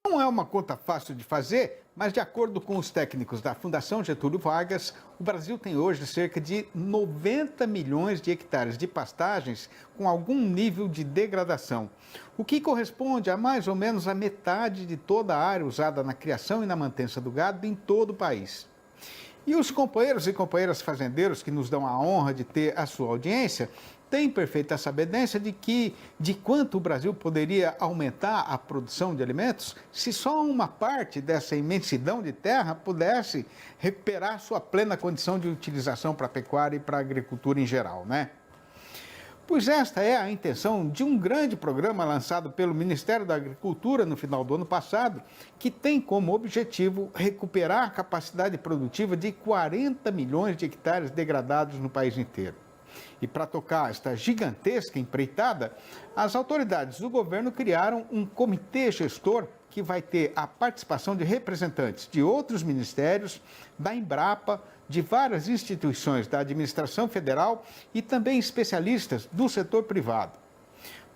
Não é uma conta fácil de fazer, mas de acordo com os técnicos da Fundação Getúlio Vargas, o Brasil tem hoje cerca de 90 milhões de hectares de pastagens com algum nível de degradação, o que corresponde a mais ou menos a metade de toda a área usada na criação e na manutenção do gado em todo o país. E os companheiros e companheiras fazendeiros que nos dão a honra de ter a sua audiência têm perfeita sabedência de quanto o Brasil poderia aumentar a produção de alimentos se só uma parte dessa imensidão de terra pudesse recuperar sua plena condição de utilização para a pecuária e para a agricultura em geral, né? Pois esta é a intenção de um grande programa lançado pelo Ministério da Agricultura no final do ano passado, que tem como objetivo recuperar a capacidade produtiva de 40 milhões de hectares degradados no país inteiro. E para tocar esta gigantesca empreitada, as autoridades do governo criaram um comitê gestor que vai ter a participação de representantes de outros ministérios, da Embrapa, de várias instituições da administração federal e também especialistas do setor privado.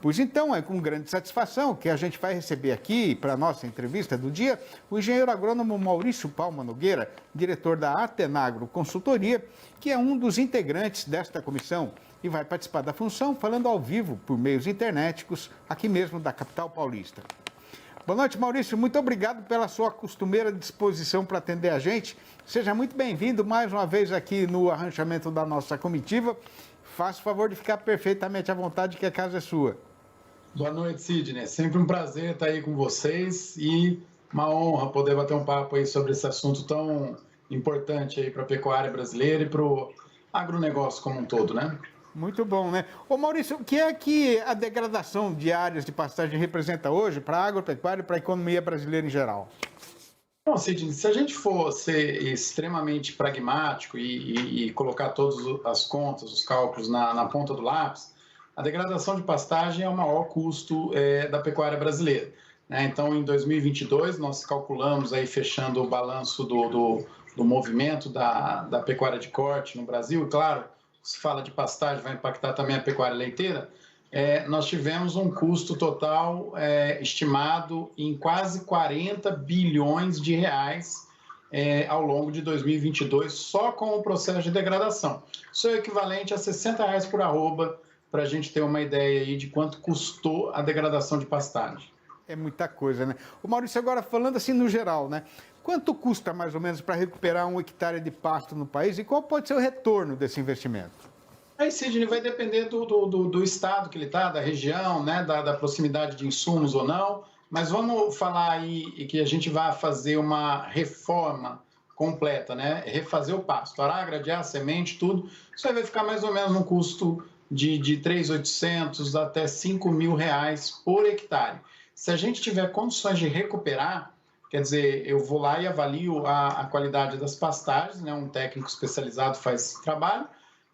Pois então, é com grande satisfação que a gente vai receber aqui, para a nossa entrevista do dia, o engenheiro agrônomo Maurício Palma Nogueira, diretor da Atenagro Consultoria, que é um dos integrantes desta comissão e vai participar da função falando ao vivo por meios internéticos, aqui mesmo da capital paulista. Boa noite, Maurício. Muito obrigado pela sua costumeira disposição para atender a gente. Seja muito bem-vindo mais uma vez aqui no arranchamento da nossa comitiva. Faça o favor de ficar perfeitamente à vontade, que a casa é sua. Boa noite, Sidney. Sempre um prazer estar aí com vocês e uma honra poder bater um papo aí sobre esse assunto tão importante aí para a pecuária brasileira e para o agronegócio como um todo, né? Muito bom, né? Ô Maurício, o que é que a degradação de áreas de pastagem representa hoje para a agropecuária e para a economia brasileira em geral? Bom, Sidney, se a gente for ser extremamente pragmático e colocar todas as contas, os cálculos na ponta do lápis, a degradação de pastagem é o maior custo da pecuária brasileira, né? Então, em 2022, nós calculamos aí, fechando o balanço do movimento da pecuária de corte no Brasil, e claro, se fala de pastagem, vai impactar também a pecuária leiteira, nós tivemos um custo total estimado em quase 40 bilhões de reais ao longo de 2022, só com o processo de degradação. Isso é equivalente a R$60 por arroba, para a gente ter uma ideia aí de quanto custou a degradação de pastagem. É muita coisa, né? O Maurício, agora falando assim no geral, né? Quanto custa mais ou menos para recuperar um hectare de pasto no país e qual pode ser o retorno desse investimento? Aí, Sidney, vai depender do estado que ele está, da região, né, da proximidade de insumos ou não, mas vamos falar aí que a gente vai fazer uma reforma completa, né? Refazer o pasto, arar, gradear, semente, tudo. Isso aí vai ficar mais ou menos no custo de 3.800 até R$5.000 por hectare. Se a gente tiver condições de recuperar, quer dizer, eu vou lá e avalio a qualidade das pastagens, né? Um técnico especializado faz esse trabalho,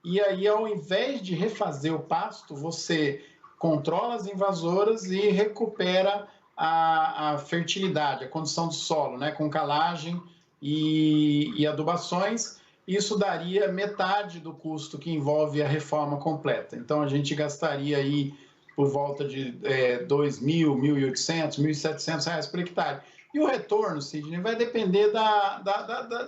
e aí, ao invés de refazer o pasto, você controla as invasoras e recupera a fertilidade, a condição do solo, né? Com calagem e adubações. Isso daria metade do custo que envolve a reforma completa. Então, a gente gastaria aí por volta de R$2.000, R$1.800, R$1.700 por hectare. E o retorno, Sidney, vai depender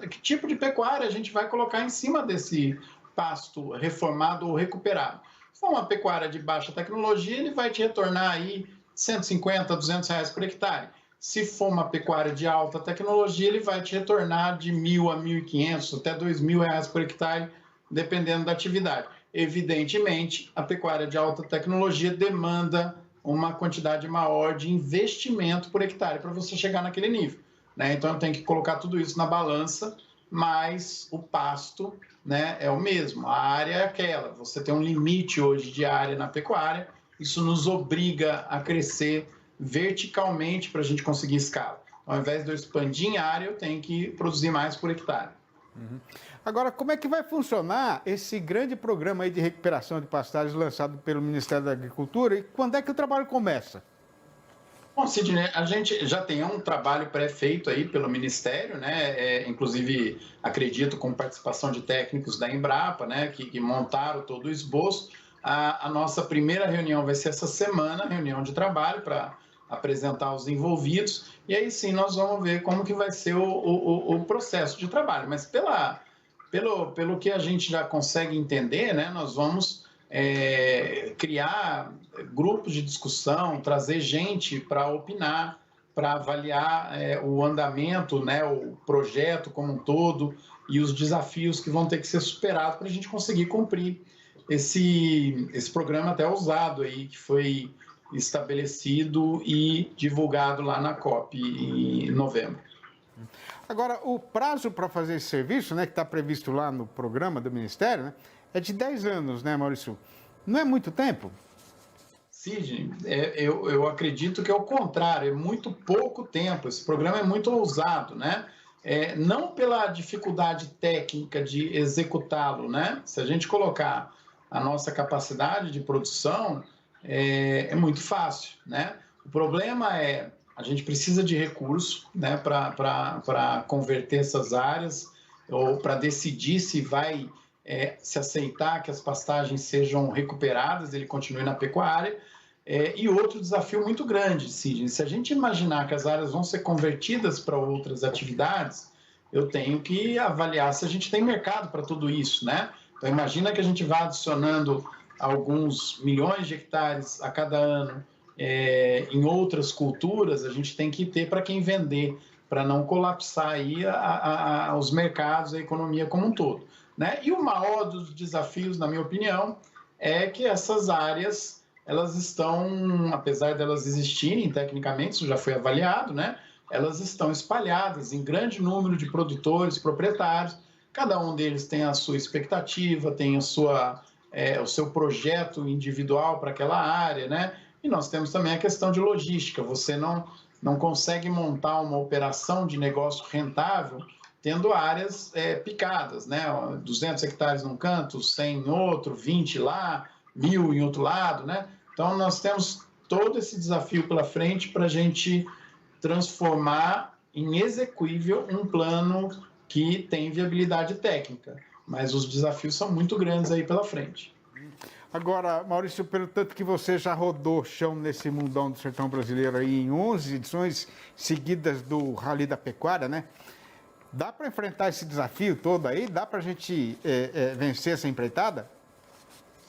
de que tipo de pecuária a gente vai colocar em cima desse pasto reformado ou recuperado. Se for uma pecuária de baixa tecnologia, ele vai te retornar aí R$150, R$200 por hectare. Se for uma pecuária de alta tecnologia, ele vai te retornar de R$1.000 a R$1.500, até R$2.000 por hectare, dependendo da atividade. Evidentemente, a pecuária de alta tecnologia demanda uma quantidade maior de investimento por hectare para você chegar naquele nível, né? Então, eu tenho que colocar tudo isso na balança, mas o pasto, né, é o mesmo, a área é aquela. Você tem um limite hoje de área na pecuária, isso nos obriga a crescer verticalmente para a gente conseguir escala. Ao invés de eu expandir em área, eu tenho que produzir mais por hectare. Uhum. Agora, como é que vai funcionar esse grande programa aí de recuperação de pastagens lançado pelo Ministério da Agricultura e quando é que o trabalho começa? Bom, Sidney, a gente já tem um trabalho pré-feito aí pelo Ministério, né? Inclusive, acredito, com participação de técnicos da Embrapa, né? Que montaram todo o esboço. A nossa primeira reunião vai ser essa semana, reunião de trabalho, para apresentar os envolvidos, e aí sim nós vamos ver como que vai ser o processo de trabalho. Mas pelo que a gente já consegue entender, né, nós vamos criar grupos de discussão, trazer gente para opinar, para avaliar o andamento, né, o projeto como um todo e os desafios que vão ter que ser superados para a gente conseguir cumprir esse programa até ousado aí, que foi estabelecido e divulgado lá na COP em novembro. Agora, o prazo para fazer esse serviço, né, que está previsto lá no programa do Ministério, né, é de 10 anos, né, Maurício? Não é muito tempo? Cid, eu acredito que é o contrário, é muito pouco tempo. Esse programa é muito ousado, né? Não pela dificuldade técnica de executá-lo, né? Se a gente colocar a nossa capacidade de produção, é muito fácil, né? O problema é a gente precisa de recurso, né, para converter essas áreas ou para decidir se vai se aceitar que as pastagens sejam recuperadas, ele continue na pecuária. E outro desafio muito grande, Sidney, se a gente imaginar que as áreas vão ser convertidas para outras atividades, eu tenho que avaliar se a gente tem mercado para tudo isso, né? Então, imagina que a gente vá adicionando alguns milhões de hectares a cada ano em outras culturas, a gente tem que ter para quem vender, para não colapsar aí os mercados, a economia como um todo, né? E o maior dos desafios, na minha opinião, é que essas áreas elas estão, apesar de elas existirem tecnicamente, isso já foi avaliado, né? Elas estão espalhadas em grande número de produtores, proprietários, cada um deles tem a sua expectativa, tem o seu projeto individual para aquela área, né? E nós temos também a questão de logística, você não consegue montar uma operação de negócio rentável tendo áreas picadas, né? 200 hectares num canto, 100 em outro, 20 lá, 1.000 em outro lado, né? Então, nós temos todo esse desafio pela frente para a gente transformar em execuível um plano que tem viabilidade técnica, mas os desafios são muito grandes aí pela frente. Agora, Maurício, pelo tanto que você já rodou chão nesse mundão do sertão brasileiro aí em 11 edições seguidas do Rally da Pecuária, né? Dá para enfrentar esse desafio todo aí? Dá para a gente vencer essa empreitada?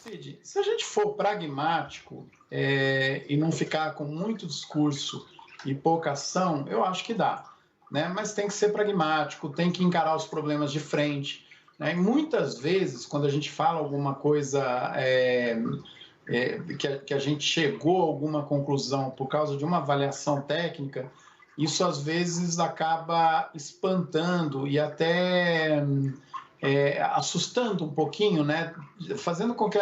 Cid, se a gente for pragmático e não ficar com muito discurso e pouca ação, eu acho que dá, né? Mas tem que ser pragmático, tem que encarar os problemas de frente, né? E muitas vezes, quando a gente fala alguma coisa que a gente chegou a alguma conclusão por causa de uma avaliação técnica, isso às vezes acaba espantando e até assustando um pouquinho, né? Fazendo com que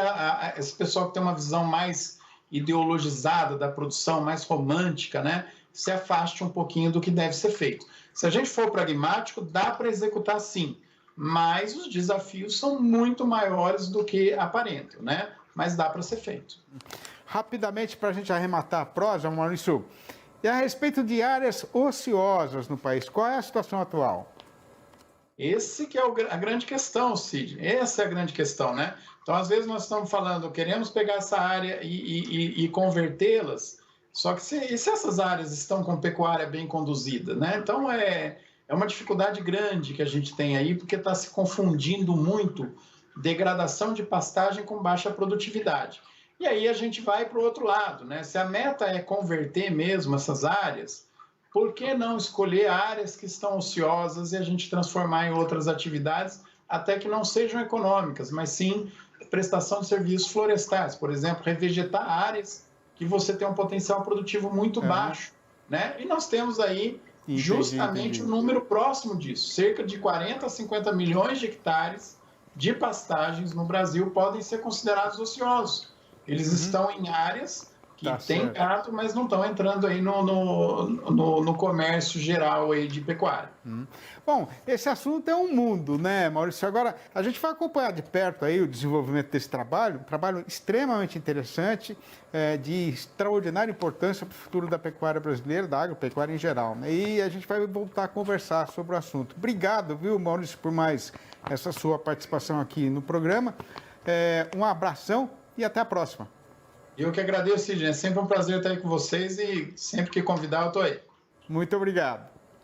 esse pessoal que tem uma visão mais ideologizada da produção, mais romântica, né, se afaste um pouquinho do que deve ser feito. Se a gente for pragmático, dá para executar sim, mas os desafios são muito maiores do que aparentam, né? Mas dá para ser feito. Rapidamente, para a gente arrematar a prosa, Maurício, e a respeito de áreas ociosas no país, qual é a situação atual? Esse que é a grande questão, Cid. Essa é a grande questão, né? Então, às vezes nós estamos falando, queremos pegar essa área e convertê-las, só que se essas áreas estão com pecuária bem conduzida, né? Então, é uma dificuldade grande que a gente tem aí, porque está se confundindo muito degradação de pastagem com baixa produtividade. E aí a gente vai para o outro lado, né? Se a meta é converter mesmo essas áreas, por que não escolher áreas que estão ociosas e a gente transformar em outras atividades, até que não sejam econômicas, mas sim prestação de serviços florestais, por exemplo, revegetar áreas que você tem um potencial produtivo muito baixo, né? E nós temos aí justamente um número próximo disso, cerca de 40 a 50 milhões de hectares de pastagens no Brasil podem ser considerados ociosos. Eles estão em áreas que tem gado, mas não estão entrando aí no comércio geral aí de pecuária. Bom, esse assunto é um mundo, né, Maurício? Agora, a gente vai acompanhar de perto aí o desenvolvimento desse trabalho, um trabalho extremamente interessante, de extraordinária importância para o futuro da pecuária brasileira, da agropecuária em geral, né? E a gente vai voltar a conversar sobre o assunto. Obrigado, viu, Maurício, por mais essa sua participação aqui no programa. Um abração e até a próxima. Eu que agradeço, Sidney. É sempre um prazer estar aí com vocês e sempre que convidar eu estou aí. Muito obrigado.